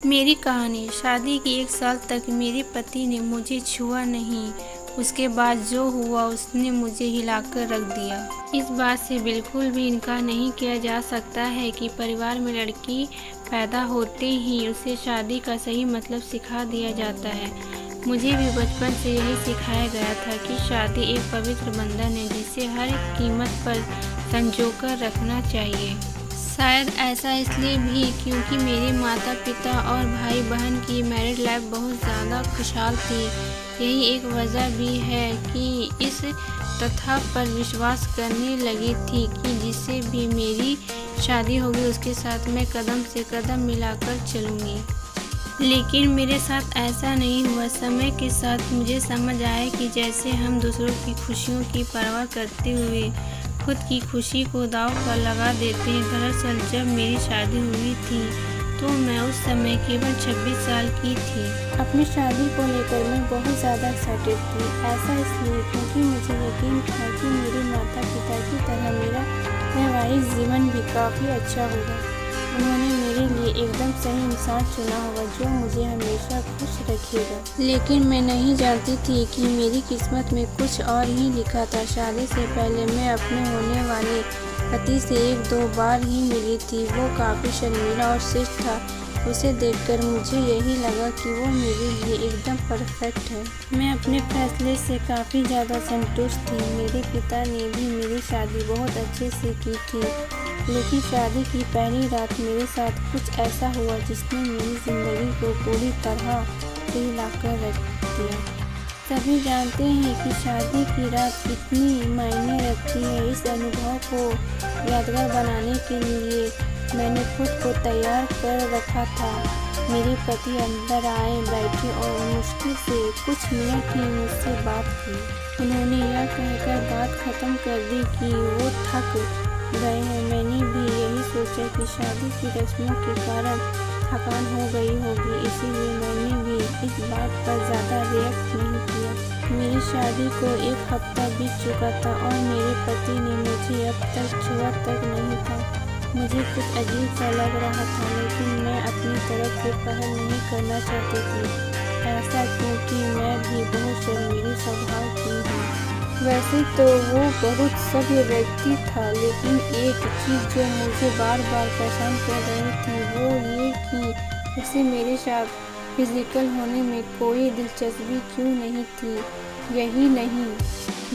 मेरी कहानी। शादी के 1 साल तक मेरे पति ने मुझे छुआ नहीं। उसके बाद जो हुआ उसने मुझे हिलाकर रख दिया। इस बात से बिल्कुल भी इनकार नहीं किया जा सकता है कि परिवार में लड़की पैदा होते ही उसे शादी का सही मतलब सिखा दिया जाता है। मुझे भी बचपन से यही सिखाया गया था कि शादी एक पवित्र बंधन है जिसे हर कीमत पर संजोकर रखना चाहिए। शायद ऐसा इसलिए भी क्योंकि मेरे माता पिता और भाई बहन की मैरिड लाइफ बहुत ज़्यादा खुशहाल थी। यही एक वजह भी है कि इस तथ्य पर विश्वास करने लगी थी कि जिससे भी मेरी शादी होगी उसके साथ मैं कदम से कदम मिलाकर चलूँगी। लेकिन मेरे साथ ऐसा नहीं हुआ। समय के साथ मुझे समझ आया कि जैसे हम दूसरों की खुशियों की परवाह करते हुए खुद की खुशी को दांव पर लगा देते हैं। दरअसल जब मेरी शादी हुई थी तो मैं उस समय केवल 26 साल की थी। अपनी शादी को लेकर मैं बहुत ज़्यादा एक्साइटेड थी। ऐसा इसलिए क्योंकि मुझे यकीन था कि मेरे माता पिता की तरह मेरा वैवाहिक जीवन भी काफ़ी अच्छा होगा। उन्होंने मेरे लिए एकदम सही इंसान चुना होगा जो मुझे हमेशा खुश रखेगा। लेकिन मैं नहीं जानती थी कि मेरी किस्मत में कुछ और ही लिखा था। शादी से पहले मैं अपने होने वाले पति से 1-2 बार ही मिली थी। वो काफ़ी शर्मीला और शिष्ट था। उसे देखकर मुझे यही लगा कि वो मेरे लिए एकदम परफेक्ट है। मैं अपने फैसले से काफ़ी ज़्यादा संतुष्ट थी। मेरे पिता ने भी मेरी शादी बहुत अच्छे से की थी। लेकिन शादी की पहली रात मेरे साथ कुछ ऐसा हुआ जिसने मेरी ज़िंदगी को पूरी तरह से हिलाकर रख दिया। सभी जानते हैं कि शादी की रात कितनी मायने रखती है। इस अनुभव को यादगार बनाने के लिए मैंने खुद को तैयार कर रखा था। मेरे पति अंदर आए, बैठे और मुश्किल से कुछ मिनट ही मुझसे बात की। उन्होंने यह कहकर बात ख़त्म कर दी कि वो थक गए हैं। मैंने भी यही सोचा कि शादी की रस्मों के कारण थकान हो गई होगी, इसीलिए मैंने भी इस बात पर ज़्यादा रिएक्ट नहीं किया। मेरी शादी को 1 हफ्ता बीत चुका था और मेरे पति ने मुझे अब तक छुआ तक नहीं था। मुझे कुछ अजीब सा लग रहा था, लेकिन मैं अपनी तरफ से पहल नहीं करना चाहती थी। ऐसा क्योंकि मैं भी बहुत शर्मीली स्वभाव की हूँ। वैसे तो वो बहुत सभ्य व्यक्ति था, लेकिन एक चीज़ जो मुझे बार बार परेशान कर रही थी वो ये कि उसे मेरे साथ फिजिकल होने में कोई दिलचस्पी क्यों नहीं थी। यही नहीं,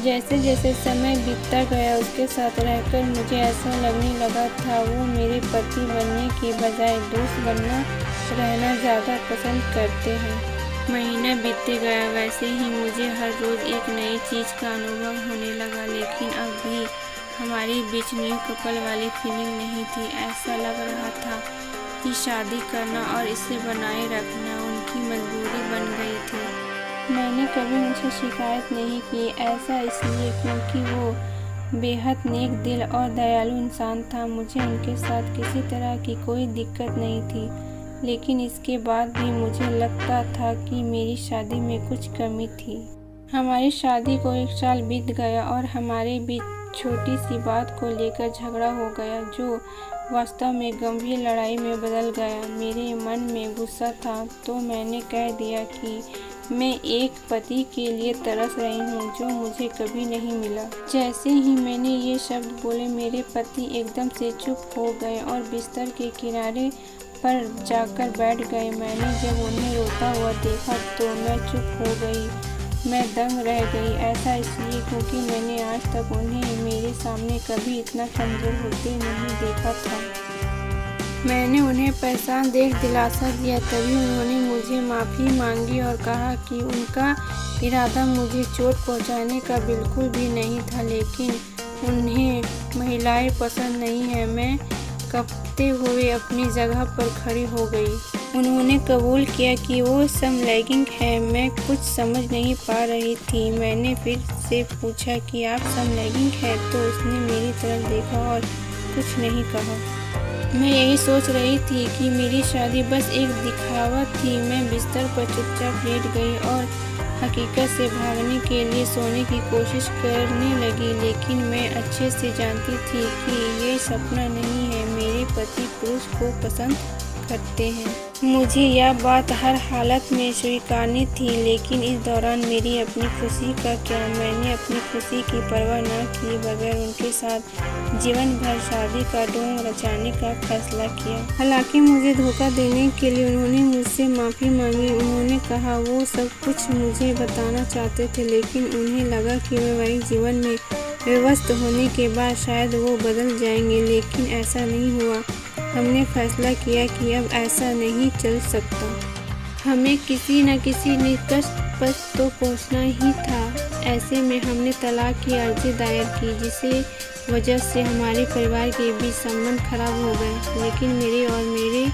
जैसे जैसे समय बीतता गया उसके साथ रहकर मुझे ऐसा लगने लगा था वो मेरे पति बनने के बजाय दोस्त बनना रहना ज़्यादा पसंद करते हैं। महीना बीतते गया, वैसे ही मुझे हर रोज़ एक नई चीज़ का अनुभव होने लगा। लेकिन अब भी हमारे बीच न्यू कपल वाली फीलिंग नहीं थी। ऐसा लग रहा था कि शादी करना और इसे बनाए रखना उनकी मजबूरी बन गई थी। मैंने कभी उनसे शिकायत नहीं की। ऐसा इसलिए क्योंकि वो बेहद नेक दिल और दयालु इंसान था। मुझे उनके साथ किसी तरह की कोई दिक्कत नहीं थी। लेकिन इसके बाद भी मुझे लगता था कि मेरी शादी में कुछ कमी थी। हमारी शादी को 1 साल बीत गया और हमारे बीच छोटी सी बात को लेकर झगड़ा हो गया जो वास्तव में गंभीर लड़ाई में बदल गया। मेरे मन में गुस्सा था तो मैंने कह दिया कि मैं एक पति के लिए तरस रही हूँ जो मुझे कभी नहीं मिला। जैसे ही मैंने ये शब्द बोले मेरे पति एकदम से चुप हो गए और बिस्तर के किनारे पर जाकर बैठ गए। मैंने जब उन्हें रोता हुआ देखा तो मैं चुप हो गई। मैं दंग रह गई। ऐसा इसलिए क्योंकि मैंने आज तक उन्हें मेरे सामने कभी इतना कमज़ोर होते नहीं देखा था। मैंने उन्हें परेशान देख दिलासा दिया, तभी उन्होंने मुझे माफ़ी मांगी और कहा कि उनका इरादा मुझे चोट पहुंचाने का बिल्कुल भी नहीं था, लेकिन उन्हें महिलाएं पसंद नहीं है। मैं कँपते हुए अपनी जगह पर खड़ी हो गई। उन्होंने कबूल किया कि वो समलैंगिक है। मैं कुछ समझ नहीं पा रही थी। मैंने फिर से पूछा कि आप समलैंगिक हैं, तो उसने मेरी तरफ देखा और कुछ नहीं कहा। मैं यही सोच रही थी कि मेरी शादी बस एक दिखावा थी। मैं बिस्तर पर चुपचाप लेट गई और हकीकत से भागने के लिए सोने की कोशिश करने लगी। लेकिन मैं अच्छे से जानती थी कि ये सपना नहीं है। मेरे पति पुरुष को पसंद करते हैं। मुझे यह बात हर हालत में स्वीकारनी थी, लेकिन इस दौरान मेरी अपनी खुशी का क्या। मैंने अपनी खुशी की परवाह न किए बगैर उनके साथ जीवन भर शादी का ढोंग रचाने का फैसला किया। हालांकि मुझे धोखा देने के लिए उन्होंने मुझसे माफ़ी मांगी। उन्होंने कहा वो सब कुछ मुझे बताना चाहते थे, लेकिन उन्हें लगा कि वैवाहिक जीवन में व्यस्त होने के बाद शायद वो बदल जाएंगे, लेकिन ऐसा नहीं हुआ। हमने फैसला किया कि अब ऐसा नहीं चल सकता। हमें किसी न किसी निष्कर्ष पर तो पहुंचना ही था। ऐसे में हमने तलाक की अर्जी दायर की, जिससे वजह से हमारे परिवार के बीच संबंध खराब हो गए। लेकिन मेरे और मेरे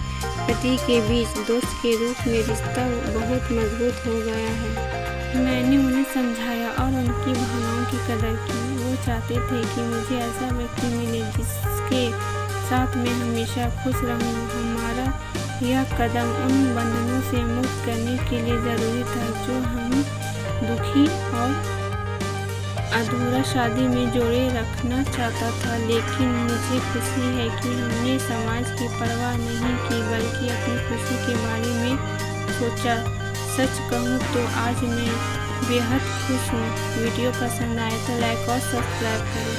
पति के बीच दोस्त के रूप में रिश्ता बहुत मजबूत हो गया है। मैंने उन्हें समझाया और उनकी भावनाओं की कदर की। वो चाहते थे कि मुझे ऐसा व्यक्ति मिले जिसके साथ मैं हमेशा खुश रहूं। हमारा यह कदम उन बंधनों से मुक्त करने के लिए ज़रूरी था जो हमें दुखी और अधूरा शादी में जोड़े रखना चाहता था। लेकिन मुझे खुशी है कि हमने समाज की परवाह नहीं की, बल्कि अपनी खुशी के बारे में सोचा। सच कहूँ तो आज मैं बेहद खुश हूँ। वीडियो पसंद आए तो लाइक और सब्सक्राइब करें।